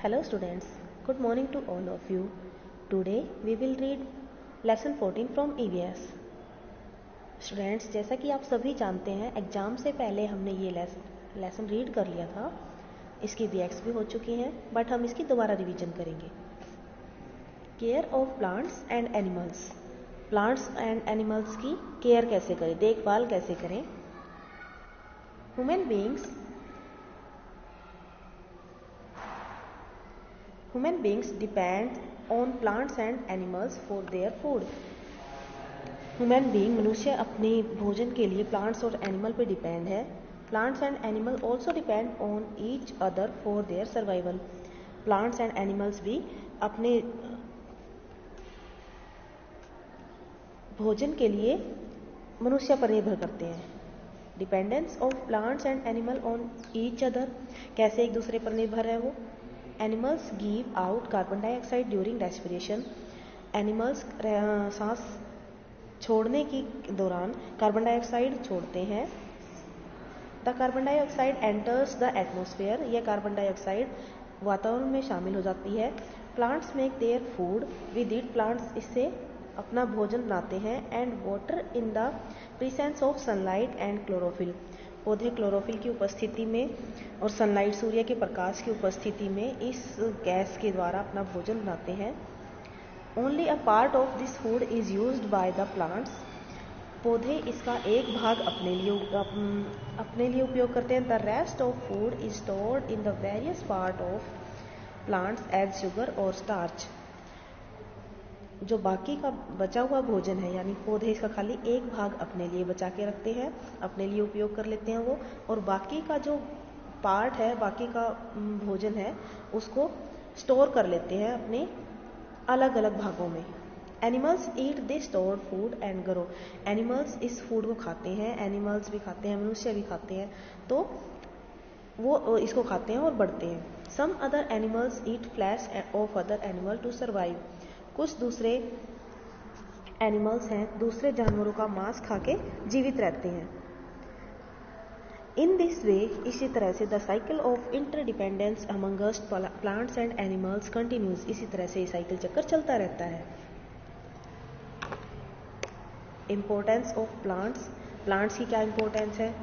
Hello students, good morning to all of you. Today we will read lesson 14 from EVS. Students, जैसा कि आप सभी जानते हैं एग्ज़ाम से पहले हमने ये लेसन रीड कर लिया था. इसकी VX भी हो चुकी हैं, बट हम इसकी दोबारा रिवीजन करेंगे. Care of plants and animals. Plants and animals की केयर कैसे करें, देखभाल कैसे करें. Human beings depend on plants and animals for their food. Human being मनुष्य अपने भोजन के लिए plants और animal पे डिपेंड है. Plants and animal also depend on each other for their survival. Plants and animals भी अपने भोजन के लिए मनुष्य पर निर्भर करते हैं. Dependence of plants and animal on each other. कैसे एक दूसरे पर निर्भर है वो. Animals give out carbon dioxide during respiration. Animals सांस छोड़ने के दौरान कार्बन डाइऑक्साइड छोड़ते हैं. The carbon dioxide enters the atmosphere. यह कार्बन डाइऑक्साइड वातावरण में शामिल हो जाती है. Plants make their food with it. Plants इससे अपना भोजन बनाते हैं. And water in the presence of sunlight and chlorophyll. पौधे क्लोरोफिल की उपस्थिति में और सनलाइट सूर्य के प्रकाश की उपस्थिति में इस गैस के द्वारा अपना भोजन बनाते हैं. Only a part of this food is used by the plants. पौधे इसका एक भाग अपने लिए उपयोग करते हैं. The rest of food is stored in the various part of plants as sugar और स्टार्च. जो बाकी का बचा हुआ भोजन है, यानी पौधे इसका खाली एक भाग अपने लिए बचा के रखते हैं, अपने लिए उपयोग कर लेते हैं वो, और बाकी का जो पार्ट है, बाकी का भोजन है, उसको स्टोर कर लेते हैं अपने अलग अलग भागों में. Animals eat this stored food and grow. Animals इस फूड को खाते हैं. एनिमल्स भी खाते हैं, मनुष्य भी खाते हैं, तो वो इसको खाते हैं और बढ़ते हैं. Some other animals eat flesh of other animal to survive. कुछ दूसरे एनिमल्स हैं, दूसरे जानवरों का मांस खा के जीवित रहते हैं. इन दिस वे, इसी तरह से the cycle of interdependence amongst plants and animals continues. इसी तरह से ये साइकिल चक्कर चलता रहता है. Importance of plants. प्लांट्स की क्या इम्पोर्टेंस है.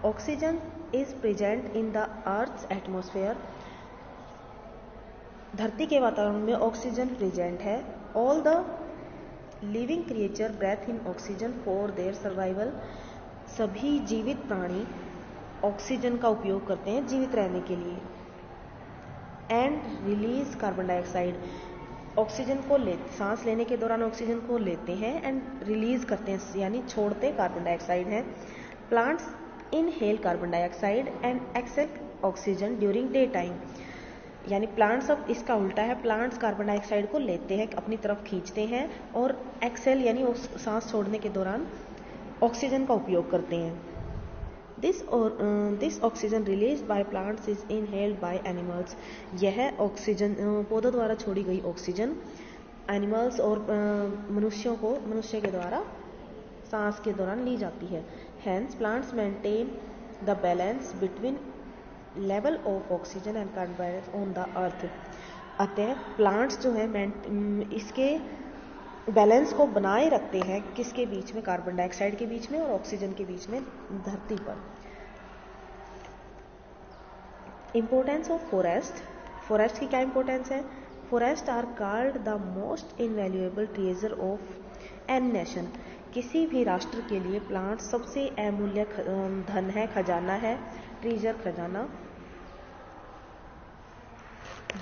Oxygen is present in the earth's atmosphere. धरती के वातावरण में ऑक्सीजन प्रेजेंट है. All the living creature breathe in oxygen for their survival. सभी जीवित प्राणी ऑक्सीजन का उपयोग करते हैं जीवित रहने के लिए. And release carbon dioxide. Oxygen को सांस लेने के दौरान ऑक्सीजन को लेते हैं एंड रिलीज करते हैं, यानी छोड़ते कार्बन डाइऑक्साइड हैं. Plants inhale carbon dioxide and exhale oxygen during day time. यानी प्लांट्स, अब इसका उल्टा है. प्लांट्स कार्बन डाइऑक्साइड को लेते हैं, अपनी तरफ खींचते हैं, और एक्सेल यानी सांस छोड़ने के दौरान ऑक्सीजन का उपयोग करते हैं. This oxygen release by plants is inhaled by animals. यह ऑक्सीजन पौधों द्वारा छोड़ी गई ऑक्सीजन एनिमल्स और मनुष्य के द्वारा सांस के दौरान ली जाती है. Hence plants maintain the balance between level of oxygen and carbon dioxide on the earth. अतः प्लांट्स जो है इसके बैलेंस को बनाए रखते हैं. किसके बीच में. कार्बन डाइऑक्साइड के बीच में और ऑक्सीजन के बीच में धरती पर. Importance of forest. फॉरेस्ट की क्या इंपॉर्टेंस है. Forest are called the most invaluable treasure of any nation. किसी भी राष्ट्र के लिए प्लांट सबसे अमूल्य धन है, खजाना है, ट्रेजर, खजाना.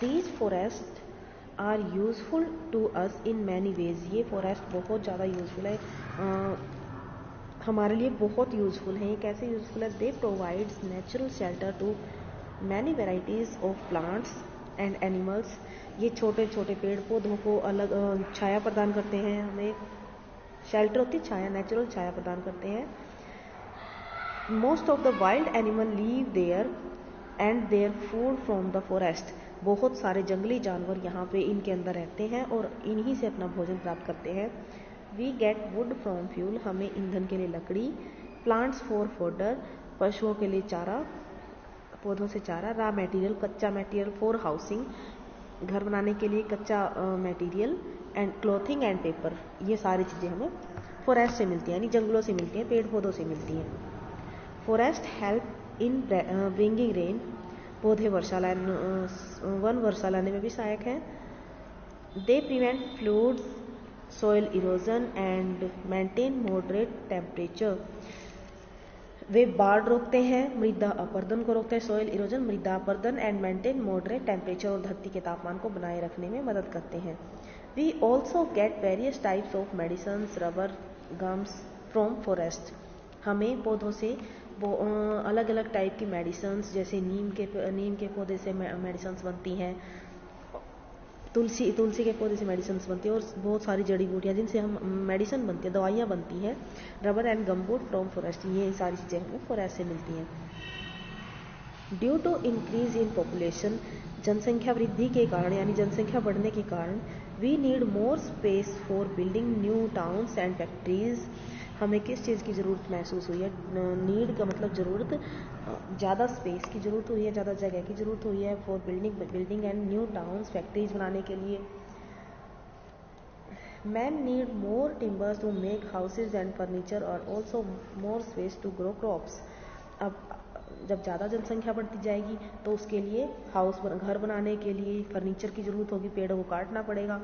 These forest are useful to us in many ways. ये फॉरेस्ट बहुत ज़्यादा यूजफुल है, हमारे लिए बहुत यूजफुल है. ये कैसे यूजफुल है. They provides natural shelter to many varieties of plants and animals. ये छोटे छोटे पेड़ पौधों को अलग छाया प्रदान करते हैं. हमें शेल्टर होती छाया, नेचुरल छाया प्रदान करते हैं. Most of the wild animal live there and their food from the forest. बहुत सारे जंगली जानवर यहाँ पे इनके अंदर रहते हैं और इन्हीं से अपना भोजन प्राप्त करते हैं. We get wood from fuel. हमें ईंधन के लिए लकड़ी. Plants for fodder. पशुओं के लिए चारा, पौधों से चारा. रॉ मटेरियल, कच्चा मटेरियल. For housing. घर बनाने के लिए कच्चा material and clothing and paper, ये सारी चीज़ें हमें फॉरेस्ट से मिलती हैं, यानी जंगलों से मिलती हैं, पेड़ पौधों से मिलती हैं। Forest help in bringing rain, पौधे वन वर्षा लाने में भी सहायक हैं। They prevent floods, soil erosion and maintain moderate temperature, वे बाढ़ रोकते हैं, मृदा अपरदन को रोकते हैं, सॉइल इरोजन मृदा अपरदन एंड मेंटेन मॉडरेट टेम्परेचर, और धरती के तापमान को बनाए रखने में मदद करते हैं। We also get various types of medicine, rubber, gums from forest, हमें पौधों से अलग अलग टाइप की मेडिसिन, जैसे नीम के पौधे से मेडिसिन बनती हैं, तुलसी के पौधे से मेडिसिन बनती है, और बहुत सारी जड़ी बूटियाँ जिनसे हम मेडिसिन बनती है, दवाइयाँ बनती हैं। Rubber and gum wood from forest, ये सारी चीज़ें हमें फॉरेस्ट से मिलती हैं। Due to increase in population, जनसंख्या वृद्धि के कारण यानी जनसंख्या बढ़ने के कारण, we need more space for building new towns and factories, हमें किस चीज़ की ज़रूरत महसूस हुई है, नीड का मतलब ज़रूरत, ज़्यादा स्पेस की ज़रूरत हुई है, ज़्यादा जगह की ज़रूरत हुई है for building and new towns, factories बनाने के लिए। Man need more timbers to make houses and furniture और also more space to grow crops, अब जब ज़्यादा जनसंख्या बढ़ती जाएगी तो उसके लिए घर बनाने के लिए फर्नीचर की ज़रूरत होगी, पेड़ों को काटना पड़ेगा,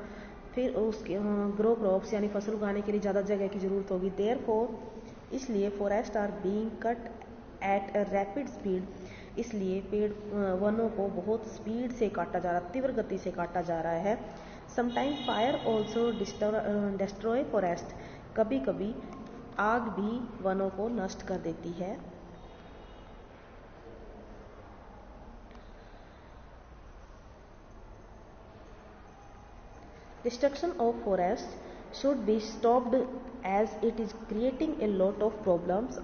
फिर उसके ग्रो क्रॉप्स यानी फसल उगाने के लिए ज़्यादा जगह की ज़रूरत होगी। देयरफॉर, इसलिए forest are being cut at a rapid speed, इसलिए वनों को बहुत स्पीड से काटा जा रहा, तीव्र गति से काटा जा रहा है। Sometimes fire also destroy forest, कभी कभी आग भी वनों को नष्ट कर देती है। Destruction of forest should be stopped as it is creating a lot of problems.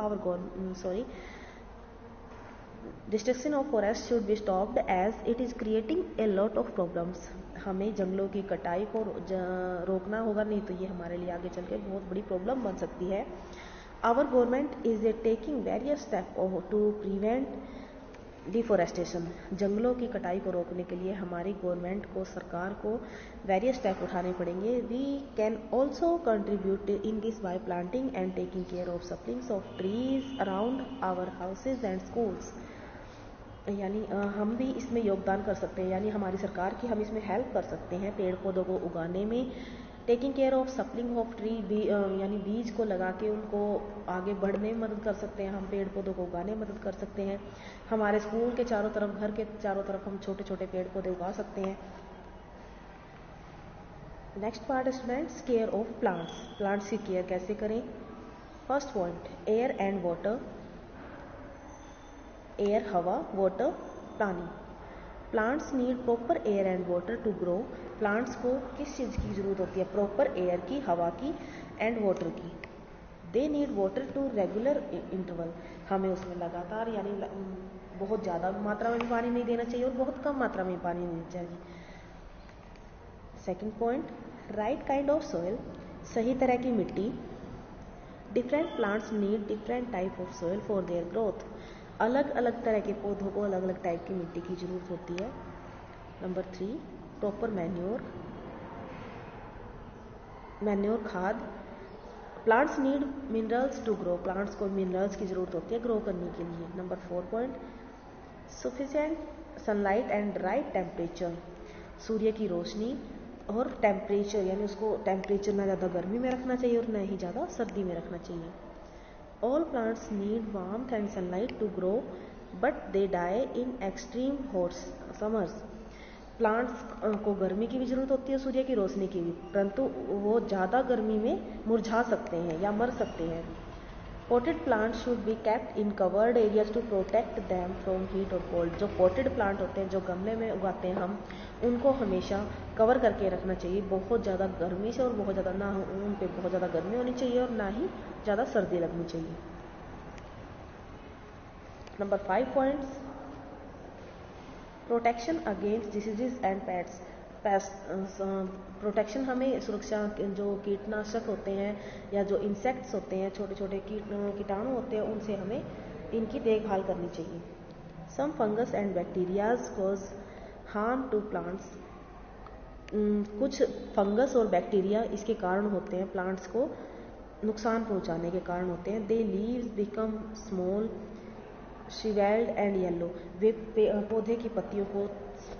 Destruction of forest should be stopped as it is creating a lot of problems. हमें जंगलों की कटाई को रोकना होगा, नहीं तो ये हमारे लिए आगे चल के बहुत बड़ी प्रॉब्लम बन सकती है। Our government is taking various steps to prevent deforestation, जंगलों की कटाई को रोकने के लिए हमारी गवर्नमेंट को, सरकार को वेरियस स्टेप उठाने पड़ेंगे। We can also contribute in this by planting and taking care of saplings of trees around our houses and schools, यानी हम भी इसमें योगदान कर सकते हैं, यानी हमारी सरकार की हम इसमें हेल्प कर सकते हैं पेड़ पौधों को उगाने में। Taking care of sapling of tree, यानी बीज को लगा के उनको आगे बढ़ने में मदद कर सकते हैं, हम पेड़ पौधों को उगाने में मदद कर सकते हैं। हमारे स्कूल के चारों तरफ, घर के चारों तरफ हम छोटे छोटे पेड़ पौधे उगा सकते हैं। Next part students, care of plants, plants की केयर कैसे करें। First point, air and water, air हवा, वाटर पानी। Plants need proper air and water to grow, plants को किस चीज़ की ज़रूरत होती है, प्रॉपर एयर की, हवा की एंड वाटर की। They need water to regular interval, हमें उसमें लगातार यानी बहुत ज़्यादा मात्रा में भी पानी नहीं देना चाहिए और बहुत कम मात्रा में पानी देना चाहिए। Second point, right kind of soil, सही तरह की मिट्टी। Different plants need different type of soil for their growth, अलग अलग तरह के पौधों को अलग अलग टाइप की मिट्टी की ज़रूरत होती है। नंबर 3, प्रॉपर मैन्योर खाद। Plants need minerals to grow, plants को मिनरल्स की ज़रूरत होती है ग्रो करने के लिए। Number 4 point, sufficient sunlight and right temperature, सूर्य की रोशनी और टेम्परेचर, यानी उसको टेम्परेचर ना ज़्यादा गर्मी में रखना चाहिए और ना ही ज़्यादा सर्दी में रखना चाहिए। All plants need warmth and sunlight to grow but they die in extreme hot summers, plants को गर्मी की भी ज़रूरत होती है, सूर्य की रोशनी की भी, परंतु वो ज़्यादा गर्मी में मुरझा सकते हैं या मर सकते हैं। Potted plants should be kept in covered areas to protect them from heat और कोल्ड, जो पॉटेड प्लांट होते हैं, जो गमले में उगाते हैं हम, उनको हमेशा कवर करके रखना चाहिए, बहुत ज़्यादा गर्मी से, और बहुत ज़्यादा ना उन पर बहुत ज़्यादा गर्मी होनी चाहिए और ना ही ज़्यादा सर्दी लगनी चाहिए। Number 5 points, protection against diseases and paste, protection, हमें सुरक्षा, जो कीटनाशक होते हैं या जो इंसेक्ट्स होते हैं, छोटे छोटे कीटाणु होते हैं, उनसे हमें इनकी देखभाल करनी चाहिए। Some fungus and bacterias cause harm to plants, कुछ फंगस और बैक्टीरिया इसके कारण होते हैं, प्लांट्स को नुकसान पहुंचाने के कारण होते हैं। They leaves become small shrivelled and yellow, वे पौधे की पत्तियों को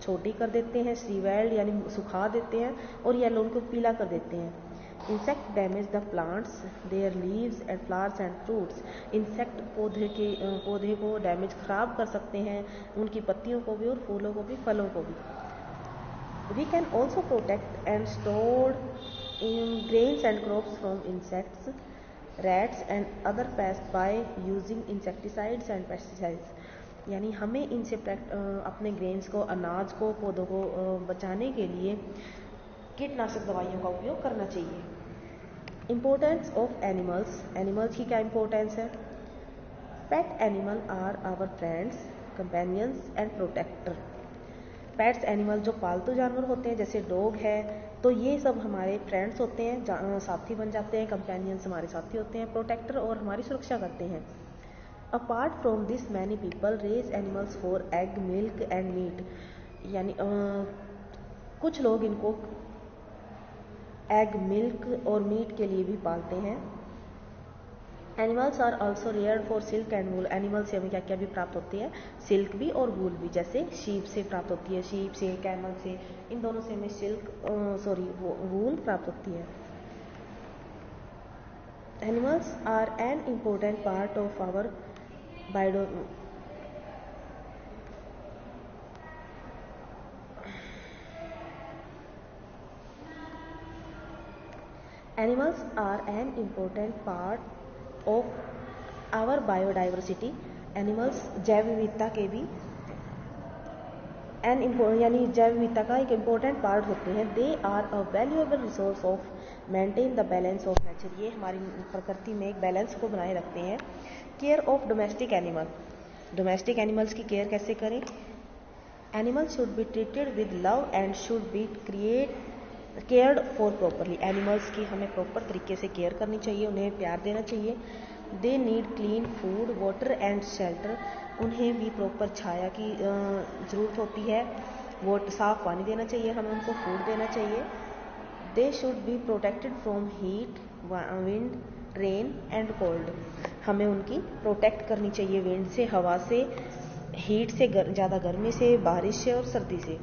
छोटी कर देते हैं, श्रीवेल्ड यानी सुखा देते हैं, और येलो उनको पीला कर देते हैं। Insect damage the plants there leaves and flowers and fruits, insect पौधे को डैमेज खराब कर सकते हैं, उनकी पत्तियों को भी और फूलों को भी, फलों को भी। We can also protect and store grains and crops from insects, rats and other pests by using insecticides and pesticides. यानी हमें इनसे अपने ग्रेन्स को, अनाज को, पौधों को बचाने के लिए कीटनाशक दवाइयों का उपयोग करना चाहिए। इम्पोर्टेंस ऑफ एनिमल्स, एनिमल्स की क्या इम्पोर्टेंस है? Pet animal are our friends, companions and protector. Pets animal जो पालतू जानवर होते हैं, जैसे डॉग है, तो ये सब हमारे फ्रेंड्स होते हैं, साथी बन जाते हैं। कंपेनियंस हमारे साथी होते हैं। प्रोटेक्टर और हमारी सुरक्षा करते हैं। Apart from this many people raise animals for egg, milk and meat, यानी कुछ लोग इनको एग, मिल्क और मीट के लिए भी पालते हैं। Animals are also reared for silk and wool, animal से हमें क्या क्या भी प्राप्त होती है? सिल्क भी और वूल भी। जैसे शीप से प्राप्त होती है, शीप से, कैमल से, इन दोनों से हमें वूल प्राप्त होती है। Animals are an important part of our Animals are an important part of our biodiversity. Animals जैव विविधता के भी यानी जैव विविधता का एक इम्पोर्टेंट पार्ट होते हैं। They are a valuable resource of maintain the balance of nature, ये हमारी प्रकृति में एक बैलेंस को बनाए रखते हैं। Care of domestic animal, domestic animals की केयर कैसे करें? Animals should be treated with love and should be cared for properly, animals की हमें प्रॉपर तरीके से केयर करनी चाहिए, उन्हें प्यार देना चाहिए। They need clean food, water and shelter, उन्हें भी प्रॉपर छाया की ज़रूरत होती है, वो साफ पानी देना चाहिए, हमें उनको फूड देना चाहिए। They should be protected from heat, wind, rain and cold, हमें उनकी प्रोटेक्ट करनी चाहिए विंड से, हवा से, हीट से, ज़्यादा गर्मी से, बारिश से और सर्दी से।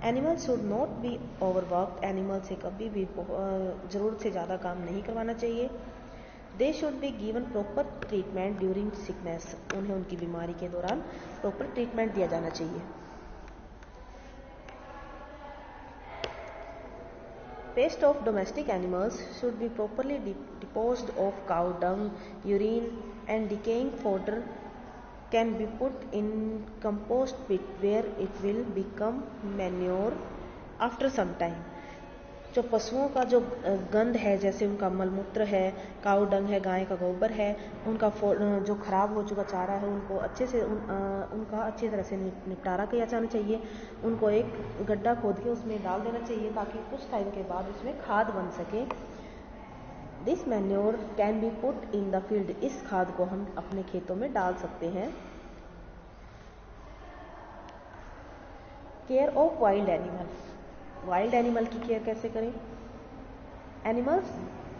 Animal should not be overworked, animal से कभी भी ज़रूरत से ज़्यादा काम नहीं करवाना चाहिए। They should be given proper treatment during sickness, उन्हें उनकी बीमारी के दौरान प्रॉपर ट्रीटमेंट दिया जाना चाहिए। Waste of domestic animals should be properly disposed of. Cow dung, urine and decaying fodder can be put in compost pit where it will become manure after some time. जो पशुओं का जो गंध है, जैसे उनका मलमूत्र है, काऊ डंग है, गाय का गोबर है, उनका जो खराब हो चुका चारा है, उनको अच्छे से उनका अच्छी तरह से निपटारा किया जाना चाहिए। उनको एक गड्ढा खोद के उसमें डाल देना चाहिए ताकि कुछ टाइम के बाद उसमें खाद बन सके। This manure can be put in the field, इस खाद को हम अपने खेतों में डाल सकते हैं। Care of wild animal, wild animal की केयर कैसे करें? Animals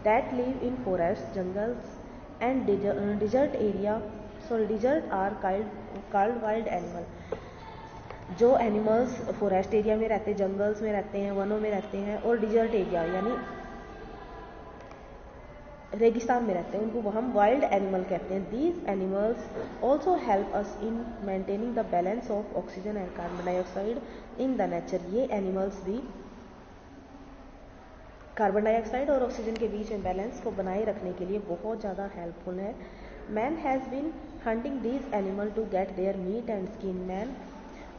that live in forest, jungles and desert are called wild animal. जो एनिमल्स फॉरेस्ट एरिया में रहते हैं, जंगल्स में रहते हैं, वनों में रहते हैं, और डिजर्ट एरिया यानी रेगिस्तान में रहते हैं, उनको हम वाइल्ड एनिमल कहते हैं। These animals also help us in maintaining the balance of oxygen and carbon dioxide in the nature, ये एनिमल्स भी कार्बन डाइऑक्साइड और ऑक्सीजन के बीच में बैलेंस को बनाए रखने के लिए बहुत ज़्यादा हेल्पफुल है। Man has been hunting these animal to get their meat and skin. Man,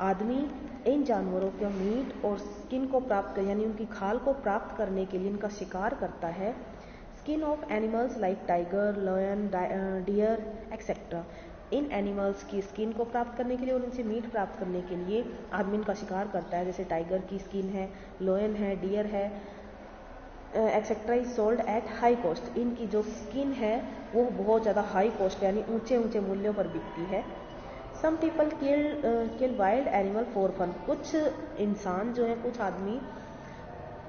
आदमी इन जानवरों का मीट और स्किन को प्राप्त यानी उनकी खाल को प्राप्त करने के लिए इनका शिकार करता है। Skin of animals like tiger, lion, deer etcetera, इन एनिमल्स की स्किन को प्राप्त करने के लिए और इनसे मीट प्राप्त करने के लिए आदमी इनका शिकार करता है। जैसे टाइगर की स्किन है, लायन है, डियर है, etcetera is sold at high cost, इनकी जो स्किन है वो बहुत ज़्यादा हाई कॉस्ट यानी ऊंचे ऊंचे मूल्यों पर बिकती है। Some people kill wild animal for fun, कुछ इंसान जो है, कुछ आदमी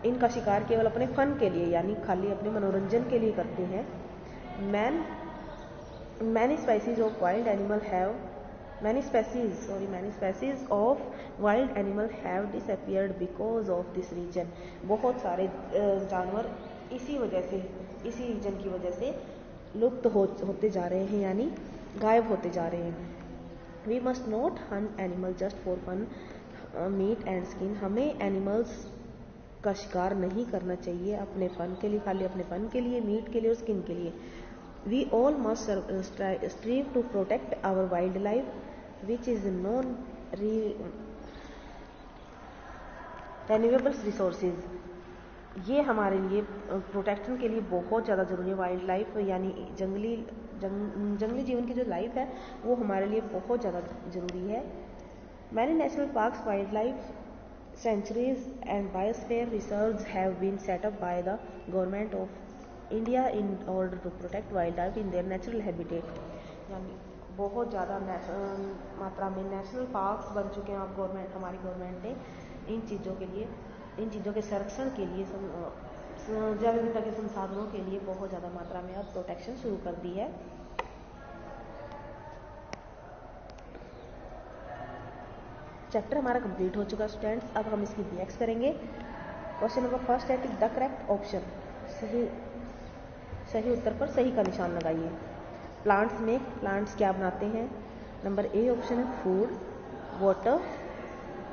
इनका शिकार केवल अपने फन के लिए यानी खाली अपने मनोरंजन के लिए करते हैं। Many species of wild animal have many species of wild animal have disappeared because of this region। बहुत सारे जानवर इसी रीजन की वजह से लुप्त होते जा रहे हैं यानी गायब होते जा रहे हैं। We must not hunt animal just for fun, meat and skin। हमें एनिमल्स का शिकार नहीं करना चाहिए अपने फन के लिए, खाली अपने फन के लिए, मीट के लिए और स्किन के लिए। We all must strive to protect our wildlife, which is non-renewable resources। ये हमारे लिए प्रोटेक्शन के लिए बहुत ज़्यादा ज़रूरी है। वाइल्ड लाइफ यानी जंगली जीवन की जो लाइफ है वो हमारे लिए बहुत ज़्यादा ज़रूरी है। Many national parks, wildlife sanctuaries and biosphere reserves have been set up by the government of India in order to protect wildlife in their natural habitat। यानी बहुत ज़्यादा मात्रा में नेशनल पार्क्स बन चुके हैं अब हमारी गवर्नमेंट ने इन चीज़ों के संरक्षण के लिए, जैव विविधता के संसाधनों के लिए बहुत ज़्यादा मात्रा में अब प्रोटेक्शन शुरू कर दी है। चैप्टर हमारा कंप्लीट हो चुका स्टूडेंट्स। अब हम इसकी रिएक्स करेंगे। क्वेश्चन नंबर फर्स्ट है कि द करेक्ट ऑप्शन, सही उत्तर पर सही का निशान लगाइए। प्लांट्स क्या बनाते हैं? नंबर ए ऑप्शन है food, water,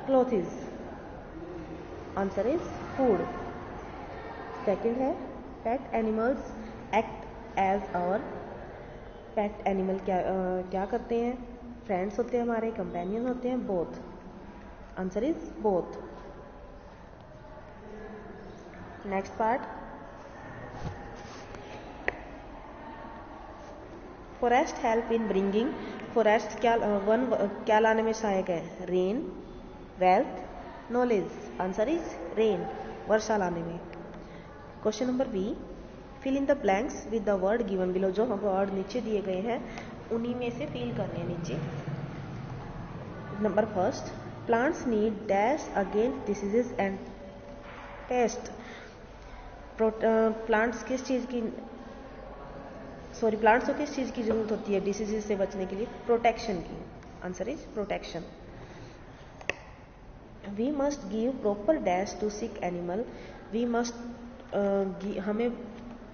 clothes. Answer is food. Second है pet animals act as our. Pet animal क्या करते हैं? फ्रेंड्स होते हैं हमारे, कंपेनियन होते हैं, both. Answer is both. Next part, forest help in bringing. Forest क्या लाने में सहायक है? Rain, wealth, knowledge. Answer is rain, वर्षा लाने में। Question number B, fill in the blanks with the word given below. जो वर्ड नीचे दिए गए हैं उन्हीं में से फिल करने हैं नीचे। Number first, plants need dash against diseases and paste. Plants को किस चीज़ की जरूरत होती है डिसीजेस से बचने के लिए? प्रोटेक्शन की। Answer is protection. We must give proper dash to sick animal. We must हमें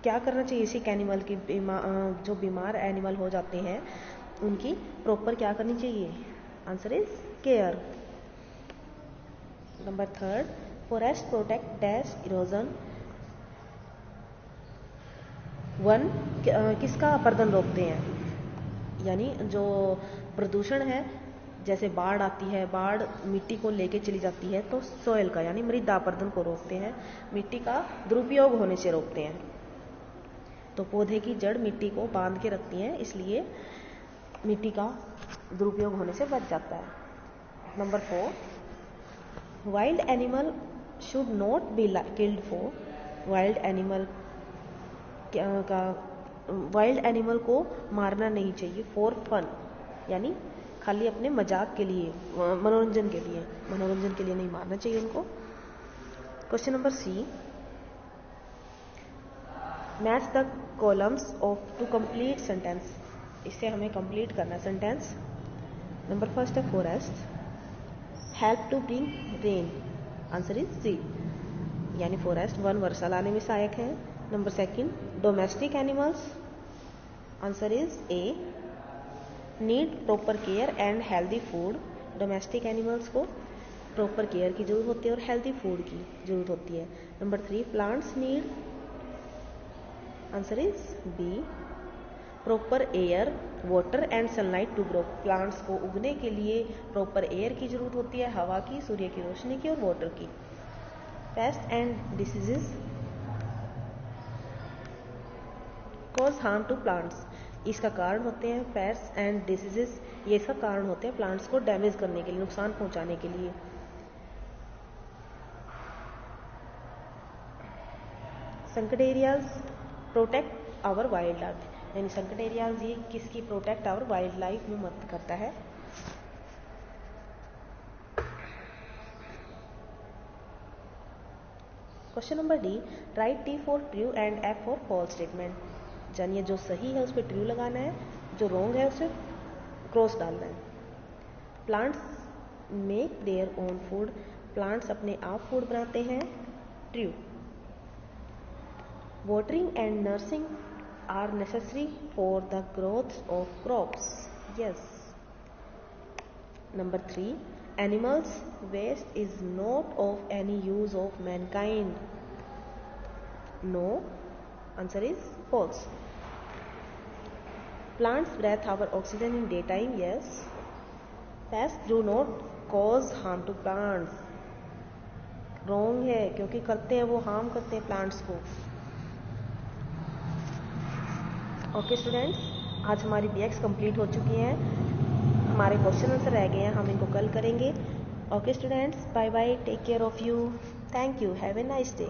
क्या करना चाहिए सिक एनिमल की, जो बीमार एनिमल हो जाते हैं उनकी प्रॉपर क्या करनी चाहिए? Answer is care. Number third, forest protect dash erosion. One किसका अपर्दन रोकते हैं? यानी जो प्रदूषण है, जैसे बाढ़ आती है, बाढ़ मिट्टी को लेके चली जाती है तो सॉइल का यानी मृदा अपरदन को रोकते हैं, मिट्टी का दुरुपयोग होने से रोकते हैं। तो पौधे की जड़ मिट्टी को बांध के रखती हैं, इसलिए मिट्टी का दुरुपयोग होने से बच जाता है। Number 4, wild animal should not be killed for. Wild animal को मारना नहीं चाहिए फॉर फन, यानी खाली अपने मजाक के लिए, मनोरंजन के लिए नहीं मारना चाहिए उनको। Question number C, match the columns of to complete sentence. इससे हमें कंप्लीट करना सेंटेंस। नंबर फर्स्ट है forest help to bring rain. Answer is C, यानी फॉरेस्ट वर्षा लाने में सहायक है। Number second, domestic animals. Answer is A, need proper care and healthy food. Domestic animals को प्रॉपर केयर की जरूरत होती है और हेल्दी फूड की जरूरत होती है। Number 3, plants need. Answer is B, proper air, water and sunlight to grow. Plants को उगने के लिए प्रॉपर एयर की जरूरत होती है, हवा की, सूर्य की रोशनी की और वाटर की। Pest and diseases cause harm to plants. इसका कारण होते हैं पेस्ट एंड डिसीजेस, ये इसका कारण होते हैं प्लांट्स को डैमेज करने के लिए, नुकसान पहुंचाने के लिए। Sanctuaries protect our wildlife, यानी संकट एरियाज ये किसकी प्रोटेक्ट आवर वाइल्ड लाइफ में मदद करता है। Question number D, write T for true and F for false statement. जानिए जो सही है उस पर ट्रू लगाना है, जो रॉन्ग है उसे क्रॉस डालना है। Plants make their own food, plants अपने आप फूड बनाते हैं, true. Watering and nursing are necessary for the growth of crops, yes. Number 3, animals waste is not of any use of mankind, no, answer is false. Plants breathe our oxygen in daytime, yes. Pests do not cause harm to plants, wrong है, क्योंकि करते हैं वो harm करते हैं plants को। Okay students, आज हमारी DX कंप्लीट हो चुकी है, हमारे क्वेश्चन आंसर रह गए हैं, हम इनको कल करेंगे। Okay students, bye bye, take care of you, thank you, have a nice day.